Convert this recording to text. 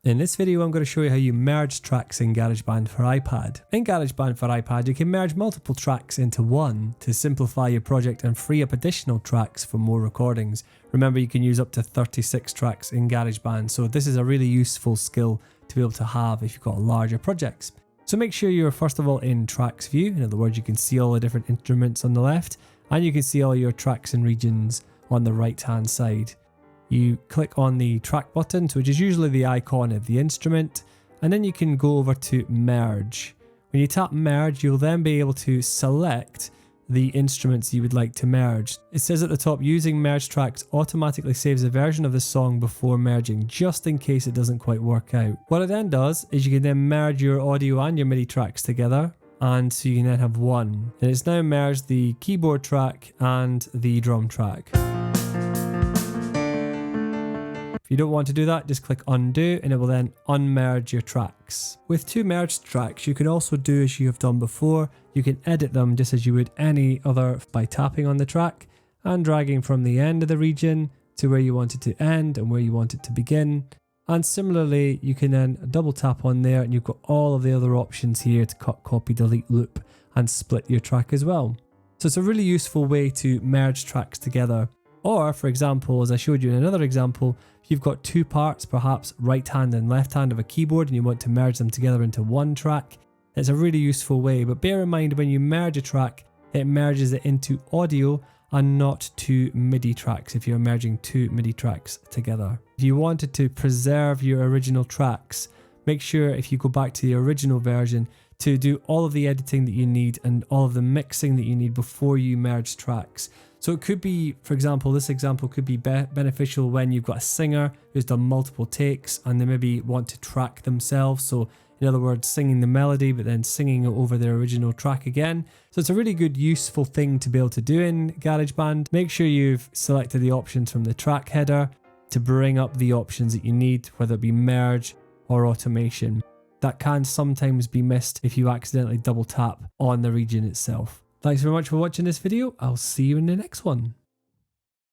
In this video I'm going to show you how you merge tracks in Garageband for iPad. In Garageband for iPad you can merge multiple tracks into one to simplify your project and free up additional tracks for more recordings. Remember, you can use up to 36 tracks in Garageband, so this is a really useful skill to be able to have if you've got larger projects. So make sure you're first of all in tracks view. In other words, you can see all the different instruments on the left and you can see all your tracks and regions on the right hand side. You click on the track button, which is usually the icon of the instrument, and then you can go over to merge. When you tap merge, you'll then be able to select the instruments you would like to merge. It says at the top, using merge tracks automatically saves a version of the song before merging, just in case it doesn't quite work out. What it then does is you can then merge your audio and your MIDI tracks together, and so you can then have one. And it's now merged the keyboard track and the drum track. If you don't want to do that, just click undo and it will then unmerge your tracks. With two merged tracks, you can also do as you have done before. You can edit them just as you would any other by tapping on the track and dragging from the end of the region to where you want it to end and where you want it to begin. And similarly, you can then double tap on there and you've got all of the other options here to cut, copy, delete, loop and split your track as well. So it's a really useful way to merge tracks together. Or, for example, as I showed you in another example, if you've got two parts, perhaps right hand and left hand of a keyboard, and you want to merge them together into one track, it's a really useful way. But bear in mind, when you merge a track, it merges it into audio and not two MIDI tracks if you're merging two MIDI tracks together. If you wanted to preserve your original tracks, make sure if you go back to the original version to do all of the editing that you need and all of the mixing that you need before you merge tracks. So it could be, for example, this example could be beneficial when you've got a singer who's done multiple takes and they maybe want to track themselves. So in other words, singing the melody but then singing it over their original track again. So it's a really good useful thing to be able to do in GarageBand. Make sure you've selected the options from the track header to bring up the options that you need, whether it be merge or automation. That can sometimes be missed if you accidentally double tap on the region itself. Thanks very much for watching this video. I'll see you in the next one.